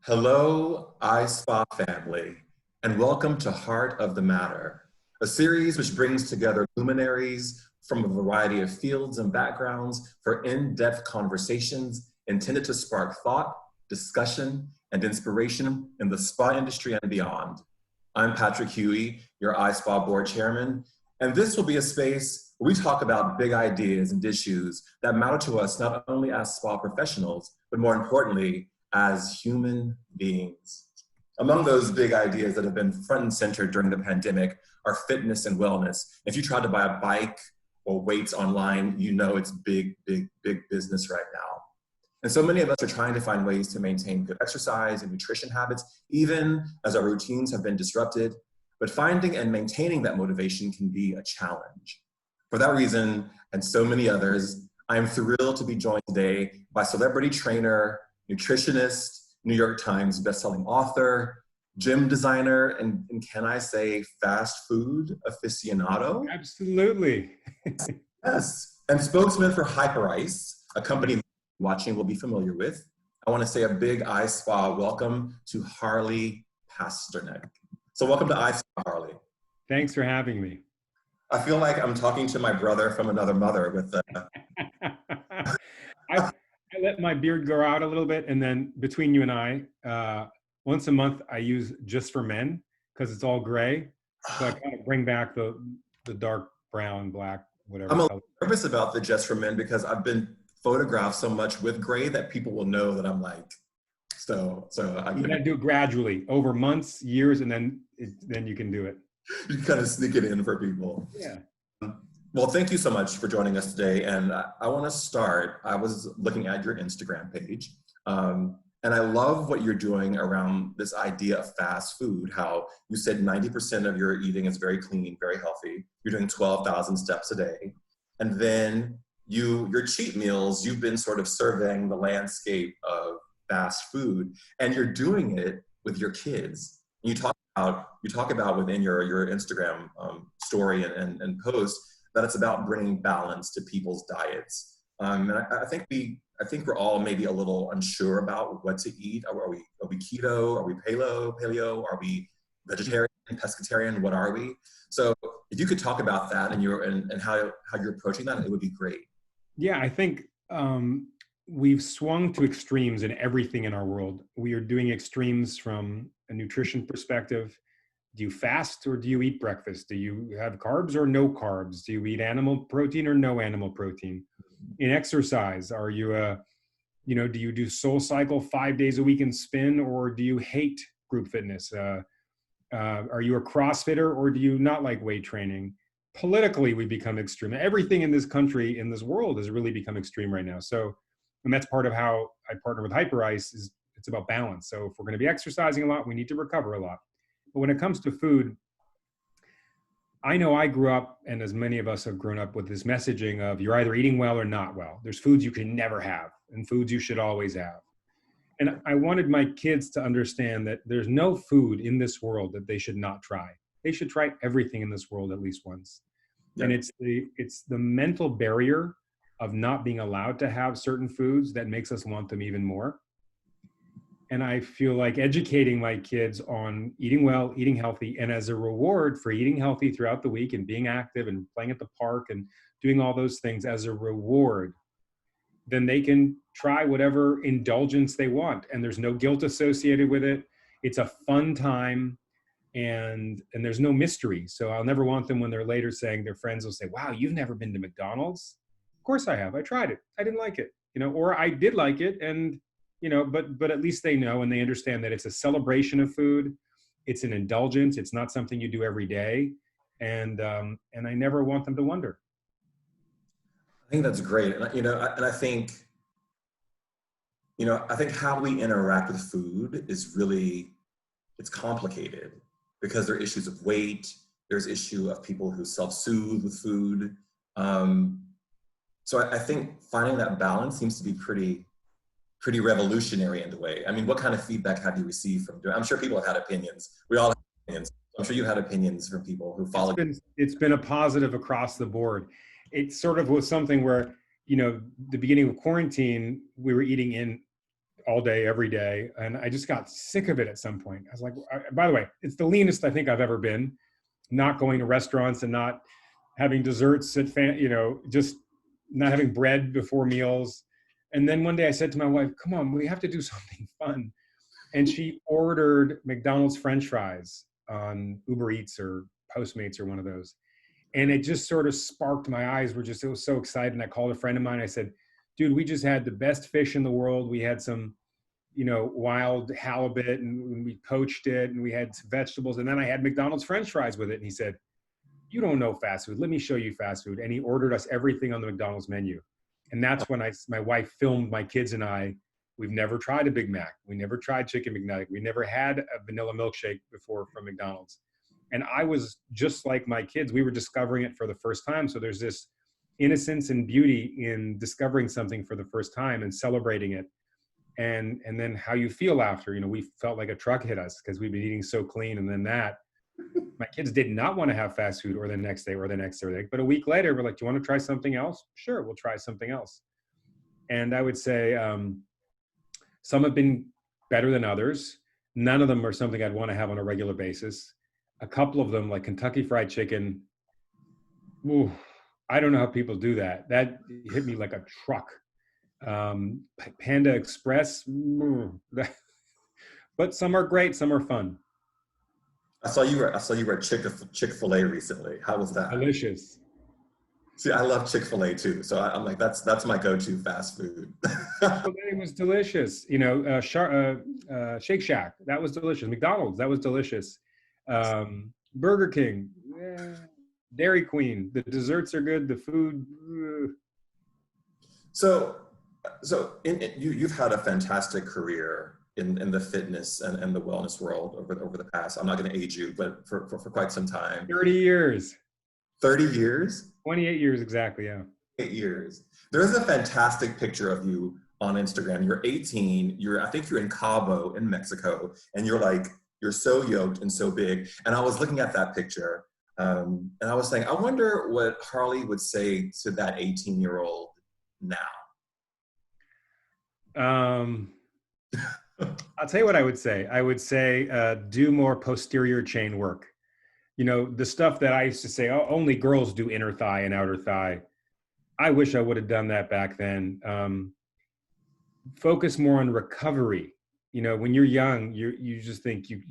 Hello, ISPA family, and welcome to Heart of the Matter, a series which brings together luminaries from a variety of fields and backgrounds for in-depth conversations intended to spark thought, discussion, and inspiration in the spa industry and beyond. I'm Patrick Huey, your ISPA board chairman, and this will be a space where we talk about big ideas and issues that matter to us not only as spa professionals, but more importantly, as human beings. Among those big ideas that have been front and center during the pandemic are fitness and wellness. If you try to buy a bike or weights online, you know it's big business right now. And so many of us are trying to find ways to maintain good exercise and nutrition habits, even as our routines have been disrupted. But finding and maintaining that motivation can be a challenge. For that reason, and so many others, I am thrilled to be joined today by celebrity trainer, nutritionist, New York Times bestselling author, gym designer, and can I say fast food aficionado? Absolutely. Yes, and spokesman for Hyperice, a company watching will be familiar with. I want to say a big ISPA welcome to Harley Pasternak. So welcome to ISPA, Harley. Thanks for having me. I feel like I'm talking to my brother from another mother with I let my beard grow out a little bit, and then between you and I, once a month I use Just for Men because it's all gray, so I kind of bring back the dark brown, black, whatever. I'm a little nervous about the Just for Men because I've been photographed so much with gray that people will know that I'm like, so You gotta do it gradually over months, years, and then you can do it. You kind of sneak it in for people. Yeah. Well, thank you so much for joining us today. And I want to start, I was looking at your Instagram page, and I love what you're doing around this idea of fast food, how you said 90% of your eating is very clean, very healthy. You're doing 12,000 steps a day. And then your cheat meals, you've been sort of surveying the landscape of fast food, and you're doing it with your kids. You talk about within your Instagram story and post that it's about bringing balance to people's diets. And I think we're all maybe a little unsure about what to eat. Are we keto? Are we paleo? Are we vegetarian, pescatarian? What are we? So if you could talk about that and how you're approaching that, it would be great. Yeah, I think we've swung to extremes in everything in our world. We are doing extremes from a nutrition perspective. Do you fast or do you eat breakfast? Do you have carbs or no carbs? Do you eat animal protein or no animal protein? In exercise, are you do you do Soul Cycle 5 days a week and spin, or do you hate group fitness? Are you a CrossFitter or do you not like weight training? Politically, we become extreme. Everything in this country, in this world, has really become extreme right now. So, and that's part of how I partner with Hyperice, is it's about balance. So if we're going to be exercising a lot, we need to recover a lot. But when it comes to food, I know I grew up, and as many of us have grown up with this messaging of you're either eating well or not well. There's foods you can never have and foods you should always have. And I wanted my kids to understand that there's no food in this world that they should not try. They should try everything in this world at least once. Yep. And it's the mental barrier of not being allowed to have certain foods that makes us want them even more. And I feel like educating my kids on eating well, eating healthy, and as a reward for eating healthy throughout the week and being active and playing at the park and doing all those things as a reward, then they can try whatever indulgence they want. And there's no guilt associated with it. It's a fun time, and there's no mystery. So I'll never want them when they're later saying, their friends will say, wow, you've never been to McDonald's? Of course I have. I tried it. I didn't like it, or I did like it. And but at least they know and they understand that it's a celebration of food. It's an indulgence. It's not something you do every day. And I never want them to wonder. I think that's great. And I think, I think how we interact with food is really, it's complicated because there are issues of weight. There's issue of people who self-soothe with food. So I think finding that balance seems to be pretty revolutionary in a way. I mean, what kind of feedback have you received from doing? I'm sure people have had opinions. We all have opinions. I'm sure you've had opinions from people who follow. It's been a positive across the board. It sort of was something where, the beginning of quarantine, we were eating in all day, every day. And I just got sick of it at some point. I was like, by the way, it's the leanest I think I've ever been, not going to restaurants and not having desserts at, just not having bread before meals. And then one day I said to my wife, come on, we have to do something fun. And she ordered McDonald's French fries on Uber Eats or Postmates or one of those. And it just sort of sparked my eyes. It was so excited. And I called a friend of mine. I said, dude, we just had the best fish in the world. We had some, wild halibut and we poached it and we had some vegetables. And then I had McDonald's French fries with it. And he said, you don't know fast food. Let me show you fast food. And he ordered us everything on the McDonald's menu. And that's when my wife filmed my kids and I. We've never tried a Big Mac. We never tried Chicken McNugget. We never had a vanilla milkshake before from McDonald's. And I was just like my kids. We were discovering it for the first time. So there's this innocence and beauty in discovering something for the first time and celebrating it. And then how you feel after, we felt like a truck hit us because we've been eating so clean. And then my kids did not want to have fast food or the next day or the next day. But a week later, we're like, do you want to try something else? Sure, we'll try something else. And I would say some have been better than others. None of them are something I'd want to have on a regular basis. A couple of them, like Kentucky Fried Chicken, ooh, I don't know how people do that. That hit me like a truck. Panda Express, but some are great, some are fun. I saw you were at Chick-fil-A recently. How was that? Delicious. See, I love Chick-fil-A too. So I'm like, that's my go-to fast food. Chick-fil-A was delicious. Shake Shack, that was delicious. McDonald's, that was delicious. Burger King, Dairy Queen, the desserts are good. The food. So you've had a fantastic career in the fitness and the wellness world over the past. I'm not going to age you, but for quite some time. 30 years. 30 years? 28 years exactly. Yeah. 8 years. There's a fantastic picture of you on Instagram. You're 18. I think you're in Cabo in Mexico, and you're so yoked and so big. And I was looking at that picture, and I was saying, I wonder what Harley would say to that 18-year-old now. I'll tell you what I would say. I would say do more posterior chain work. The stuff that I used to say, oh, only girls do inner thigh and outer thigh. I wish I would have done that back then. Focus more on recovery. When you're young, you just think you'll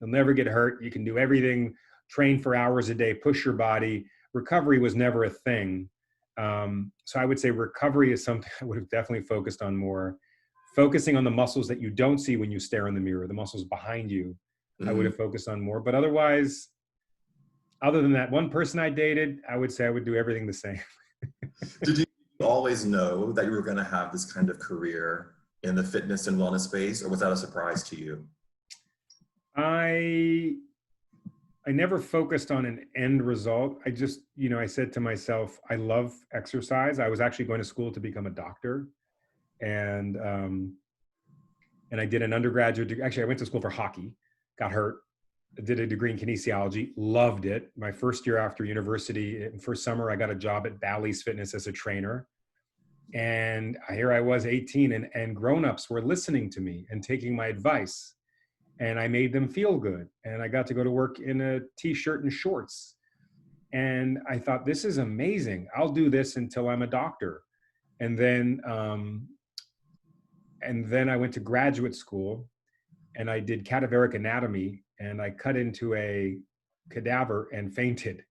never get hurt. You can do everything, train for hours a day, push your body. Recovery was never a thing. So I would say recovery is something I would have definitely focused on more. Focusing on the muscles that you don't see when you stare in the mirror, the muscles behind you, I would have focused on more. But otherwise, other than that one person I dated, I would say I would do everything the same. Did you always know that you were going to have this kind of career in the fitness and wellness space, or was that a surprise to you? I never focused on an end result. I just, I said to myself, I love exercise. I was actually going to school to become a doctor. And I did an undergraduate degree. Actually, I went to school for hockey, got hurt, did a degree in kinesiology, loved it. My first year after university, first summer, I got a job at Bally's Fitness as a trainer. And here I was 18 and grownups were listening to me and taking my advice. And I made them feel good. And I got to go to work in a t-shirt and shorts. And I thought, this is amazing. I'll do this until I'm a doctor. And then I went to graduate school and I did cadaveric anatomy, and I cut into a cadaver and fainted.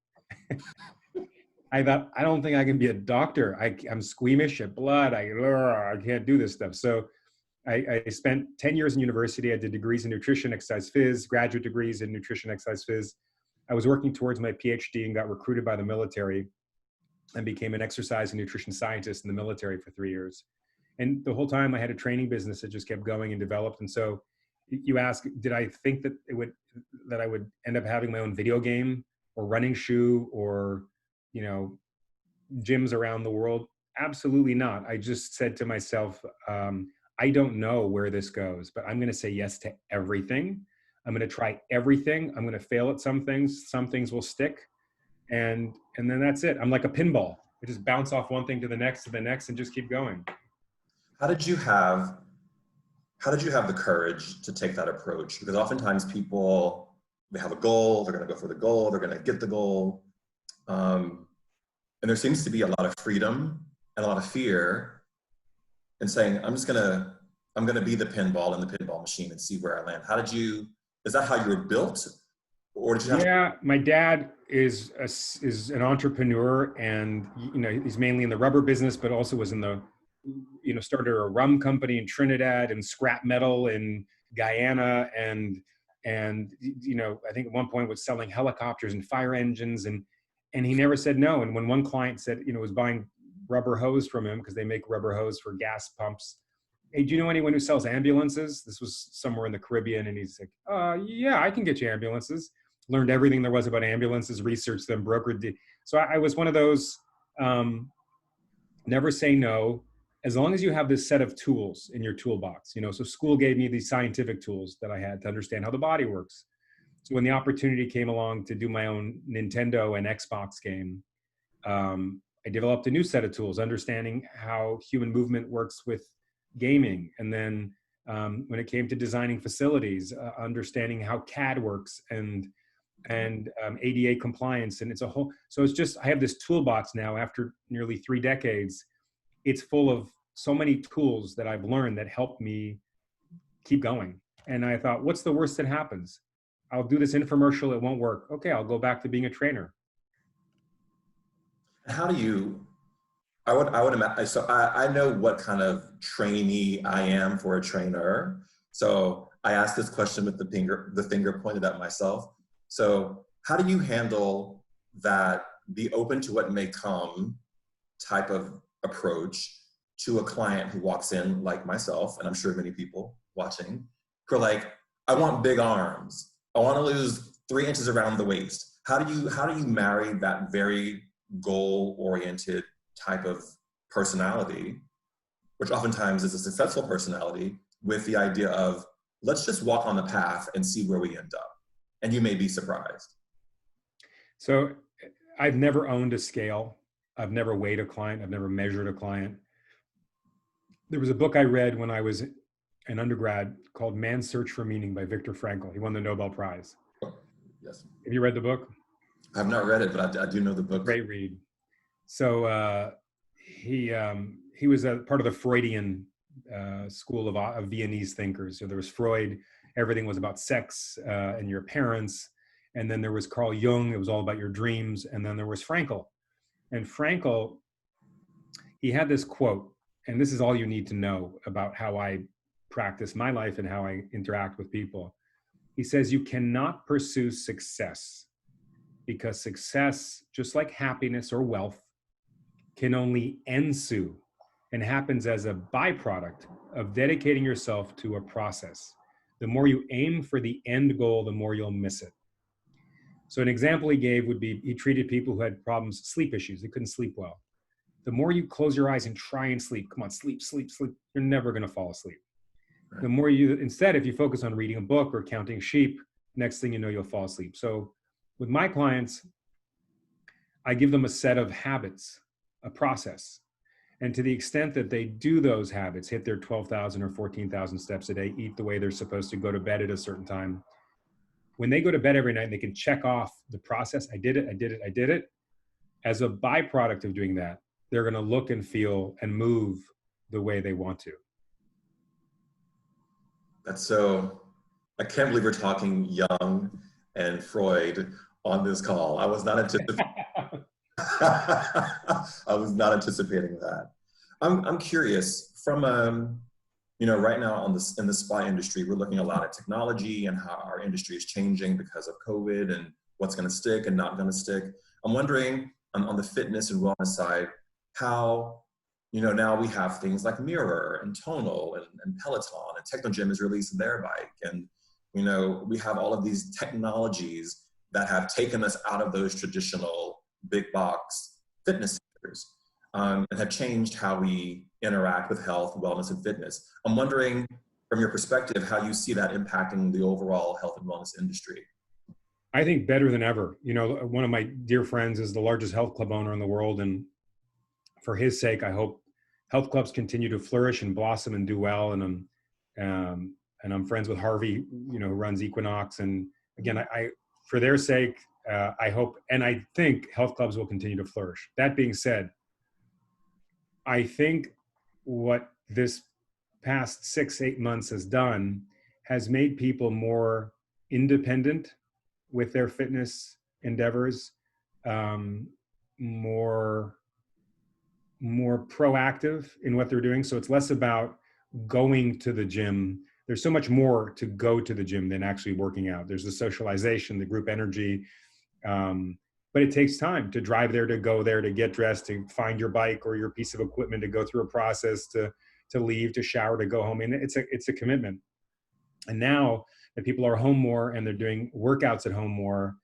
I thought, I don't think I can be a doctor. I'm squeamish at blood. I can't do this stuff. So I spent 10 years in university. I did degrees in nutrition, exercise phys, graduate degrees in nutrition, exercise phys. I was working towards my PhD and got recruited by the military and became an exercise and nutrition scientist in the military for 3 years. And the whole time I had a training business that just kept going and developed. And so you ask, did I think that I would end up having my own video game or running shoe or, gyms around the world? Absolutely not. I just said to myself, I don't know where this goes, but I'm going to say yes to everything. I'm going to try everything. I'm going to fail at some things will stick. And then that's it. I'm like a pinball. I just bounce off one thing to the next and just keep going. How did you have how did you have the courage to take that approach? Because oftentimes people, they have a goal, they're going to go for the goal, they're going to get the goal. And there seems to be a lot of freedom and a lot of fear in saying, I'm going to be the pinball in the pinball machine and see where I land. Is that how you were built? Or did you have Yeah, my dad is an entrepreneur, and he's mainly in the rubber business, but also was in the started a rum company in Trinidad and scrap metal in Guyana, and I think at one point was selling helicopters and fire engines, and he never said no. And when one client said was buying rubber hose from him because they make rubber hose for gas pumps. Hey, do you know anyone who sells ambulances? This was somewhere in the Caribbean, and he's like, yeah, I can get you ambulances. Learned everything there was about ambulances, researched them, brokered. So I was one of those, never say no, as long as you have this set of tools in your toolbox. So school gave me these scientific tools that I had to understand how the body works. So when the opportunity came along to do my own Nintendo and Xbox game, I developed a new set of tools, understanding how human movement works with gaming. And then when it came to designing facilities, understanding how CAD works and ADA compliance. And so it's just, I have this toolbox now after nearly 3 decades. It's full of so many tools that I've learned that help me keep going. And I thought, what's the worst that happens? I'll do this infomercial, it won't work. Okay, I'll go back to being a trainer. How do you, I would imagine, so I know what kind of trainee I am for a trainer. So I asked this question with the finger pointed at myself. So how do you handle that be open to what may come type of approach to a client who walks in like myself, and I'm sure many people watching, who are like, I want big arms. I want to lose 3 inches around the waist. How do you marry that very goal-oriented type of personality, which oftentimes is a successful personality, with the idea of, let's just walk on the path and see where we end up. And you may be surprised. So I've never owned a scale. I've never weighed a client. I've never measured a client. There was a book I read when I was an undergrad called Man's Search for Meaning by Viktor Frankl. He won the Nobel Prize. Yes. Have you read the book? I've not read it, but I do know the book. Great read. So he was a part of the Freudian school of Viennese thinkers. So there was Freud. Everything was about sex and your parents. And then there was Carl Jung. It was all about your dreams. And then there was Frankl. And Frankl, he had this quote, and this is all you need to know about how I practice my life and how I interact with people. He says, you cannot pursue success because success, just like happiness or wealth, can only ensue and happens as a byproduct of dedicating yourself to a process. The more you aim for the end goal, the more you'll miss it. So an example he gave would be, he treated people who had problems, sleep issues. They couldn't sleep well. The more you close your eyes and try and sleep, come on, sleep, sleep, sleep, you're never going to fall asleep. Right. The more instead, if you focus on reading a book or counting sheep, next thing you know, you'll fall asleep. So with my clients, I give them a set of habits, a process. And to the extent that they do those habits, hit their 12,000 or 14,000 steps a day, eat the way they're supposed to, go to bed at a certain time, when they go to bed every night, they can check off the process. I did it, I did it, I did it. As a byproduct of doing that, they're going to look and feel and move the way they want to. That's so, I can't believe we're talking Jung and Freud on this call. I was not anticipating. I was not anticipating that. I'm curious from, right now in the spa industry, we're looking a lot at technology and how our industry is changing because of COVID and what's going to stick and not going to stick. I'm wondering on the fitness and wellness side, how, now we have things like Mirror and Tonal and Peloton, and Technogym has released their bike. And, we have all of these technologies that have taken us out of those traditional big box fitness centers and have changed how we interact with health, wellness, and fitness. I'm wondering, from your perspective, how you see that impacting the overall health and wellness industry. I think better than ever. One of my dear friends is the largest health club owner in the world. And for his sake, I hope health clubs continue to flourish and blossom and do well. And And I'm friends with Harvey, who runs Equinox. And again, I for their sake, I hope, and I think health clubs will continue to flourish. That being said, I think what this past 6, 8 months has done has made people more independent with their fitness endeavors, um, more proactive in what they're doing. So it's less about going to the gym. There's so much more to go to the gym than actually working out. There's the socialization, the group energy, but it takes time to drive there, to go there, to get dressed, to find your bike or your piece of equipment, to go through a process, to leave, to shower, to go home. And it's a commitment. And now that people are home more and they're doing workouts at home more,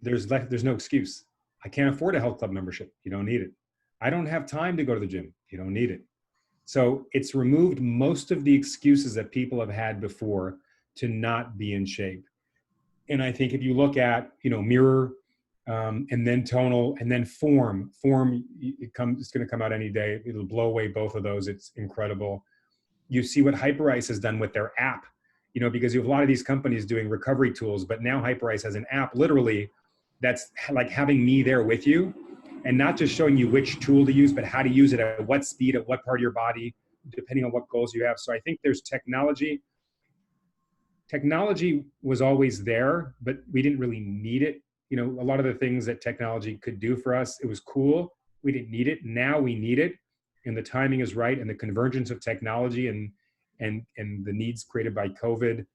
there's no excuse. I can't afford a health club membership. You don't need it. I don't have time to go to the gym. You don't need it. So it's removed most of the excuses that people have had before to not be in shape. And I think if you look at, Mirror, and then Tonal, and then Form, it's going to come out any day. It'll blow away both of those. It's incredible. You see what Hyperice has done with their app, because you have a lot of these companies doing recovery tools, but now Hyperice has an app literally that's like having me there with you, and not just showing you which tool to use, but how to use it at what speed, at what part of your body, depending on what goals you have. So I think there's technology. Technology was always there, but we didn't really need it. A lot of the things that technology could do for us, it was cool. We didn't need it. Now we need it, and the timing is right, and the convergence of technology and the needs created by COVID.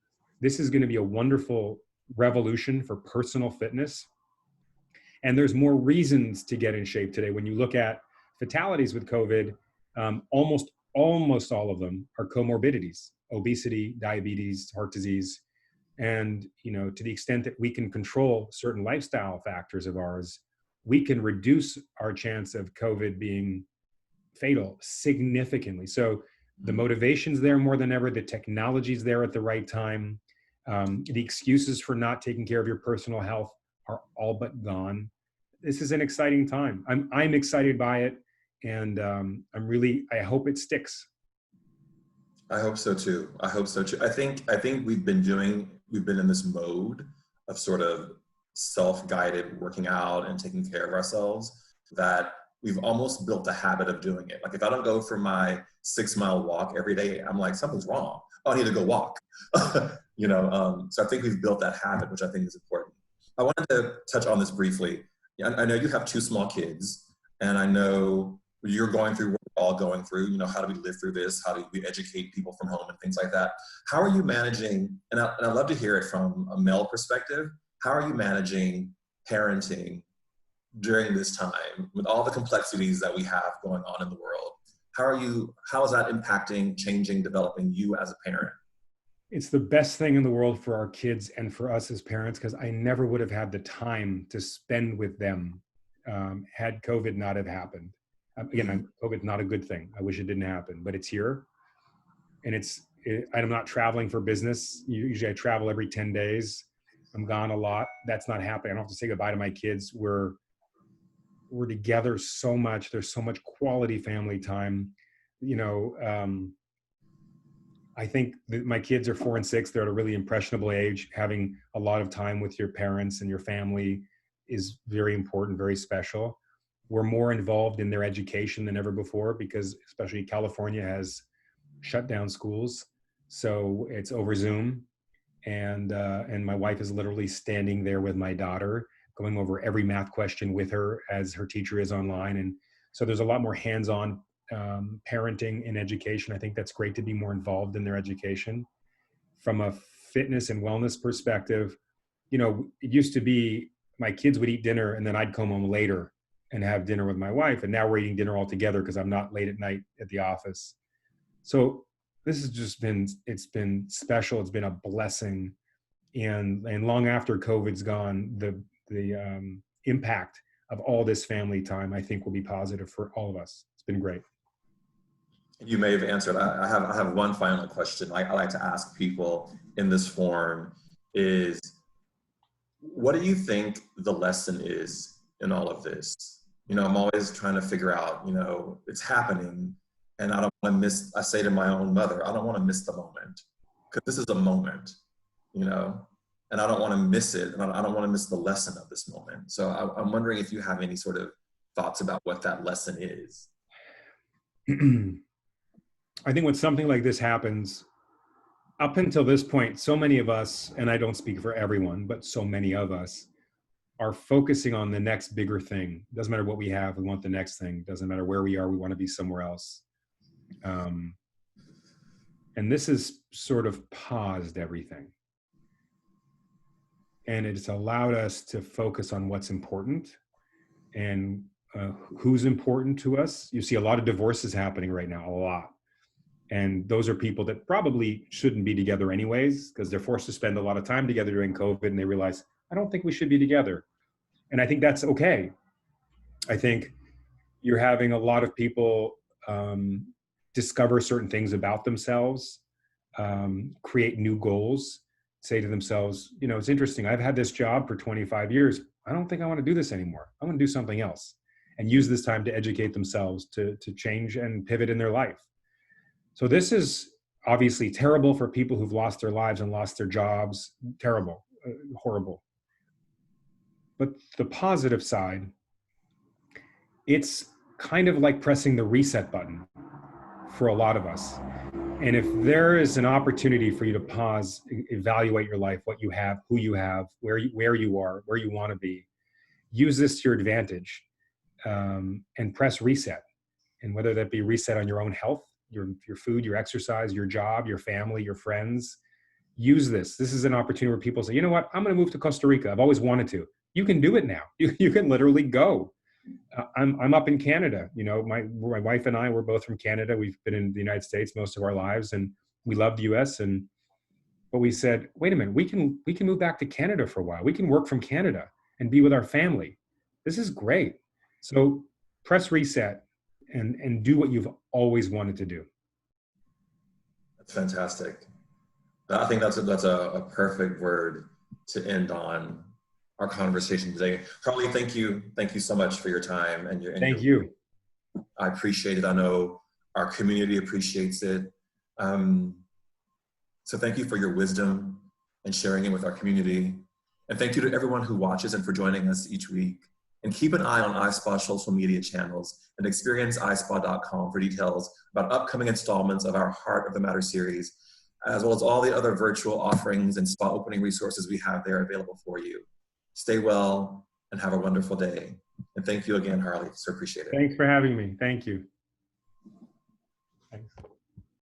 This is going to be a wonderful revolution for personal fitness. And there's more reasons to get in shape today. When you look at fatalities with COVID, almost all of them are comorbidities: obesity, diabetes, heart disease. And, to the extent that we can control certain lifestyle factors of ours, we can reduce our chance of COVID being fatal significantly. So the motivation's there more than ever. The technology's there at the right time. The excuses for not taking care of your personal health are all but gone. This is an exciting time. I'm excited by it, and I hope it sticks. I hope so too. I think we've been in this mode of sort of self-guided working out and taking care of ourselves, that we've almost built a habit of doing it. Like if I don't go for my 6-mile walk every day, I'm like, something's wrong. Oh, I need to go walk. So I think we've built that habit, which I think is important. I wanted to touch on this briefly. I know you have 2 small kids, and I know you're going through what we're all going through. How do we live through this? How do we educate people from home and things like that? How are you managing, and I'd love to hear it from a male perspective, how are you managing parenting during this time with all the complexities that we have going on in the world? How is that impacting, changing, developing you as a parent? It's the best thing in the world for our kids and for us as parents, because I never would have had the time to spend with them had COVID not have happened. Again, COVID's not a good thing. I wish it didn't happen, but it's here. And I'm not traveling for business. Usually I travel every 10 days. I'm gone a lot. That's not happening. I don't have to say goodbye to my kids. We're together so much. There's so much quality family time. I think that my kids are 4 and 6. They're at a really impressionable age. Having a lot of time with your parents and your family is very important, very special. We're more involved in their education than ever before, because especially California has shut down schools. So it's over Zoom. And my wife is literally standing there with my daughter, going over every math question with her as her teacher is online. And so there's a lot more hands-on parenting and education. I think that's great to be more involved in their education. From a fitness and wellness perspective, it used to be my kids would eat dinner and then I'd come home later and have dinner with my wife. And now we're eating dinner all together because I'm not late at night at the office. So this has just it's been special. It's been a blessing. And long after COVID's gone, the impact of all this family time, I think, will be positive for all of us. It's been great. You may have answered. I have one final question I like to ask people in this forum is, what do you think the lesson is in all of this? I'm always trying to figure out, it's happening. And I don't want to miss, I say to my own mother, I don't want to miss the moment, because this is a moment, you know, and I don't want to miss it. And I don't want to miss the lesson of this moment. So I'm wondering if you have any sort of thoughts about what that lesson is. I think when something like this happens, up until this point, so many of us, and I don't speak for everyone, but so many of us are focusing on the next bigger thing. Doesn't matter what we have, we want the next thing. Doesn't matter where we are, we want to be somewhere else. And this has sort of paused everything. And it's allowed us to focus on what's important and who's important to us. You see a lot of divorces happening right now, a lot. And those are people that probably shouldn't be together anyways, because they're forced to spend a lot of time together during COVID, and they realize, I don't think we should be together. And I think that's okay. I think you're having a lot of people discover certain things about themselves, create new goals, say to themselves, you know, it's interesting. I've had this job for 25 years. I don't think I want to do this anymore. I want to do something else, and use this time to educate themselves, to change and pivot in their life. So this is obviously terrible for people who've lost their lives and lost their jobs. Terrible, horrible. But the positive side, it's kind of like pressing the reset button for a lot of us. And if there is an opportunity for you to pause, evaluate your life, what you have, who you have, where you are, where you want to be, use this to your advantage, and press reset. And whether that be reset on your own health, your food, your exercise, your job, your family, your friends, use this. This is an opportunity where people say, you know what, I'm going to move to Costa Rica. I've always wanted to. You can do it now. You can literally go. I'm up in Canada. You know, my wife and I, we're both from Canada. We've been in the United States most of our lives, and we love the US. But we said, wait a minute, we can move back to Canada for a while. We can work from Canada and be with our family. This is great. So press reset and do what you've always wanted to do. That's fantastic. I think that's a perfect word to end on our conversation today. Harley, thank you so much for your time and Thank you. I appreciate it. I know our community appreciates it. So thank you for your wisdom and sharing it with our community. And thank you to everyone who watches and for joining us each week. And keep an eye on ISPA social media channels and experience ISPA.com for details about upcoming installments of our Heart of the Matter series, as well as all the other virtual offerings and spa opening resources we have there available for you. Stay well and have a wonderful day. And thank you again, Harley. So appreciate it. Thanks for having me. Thank you.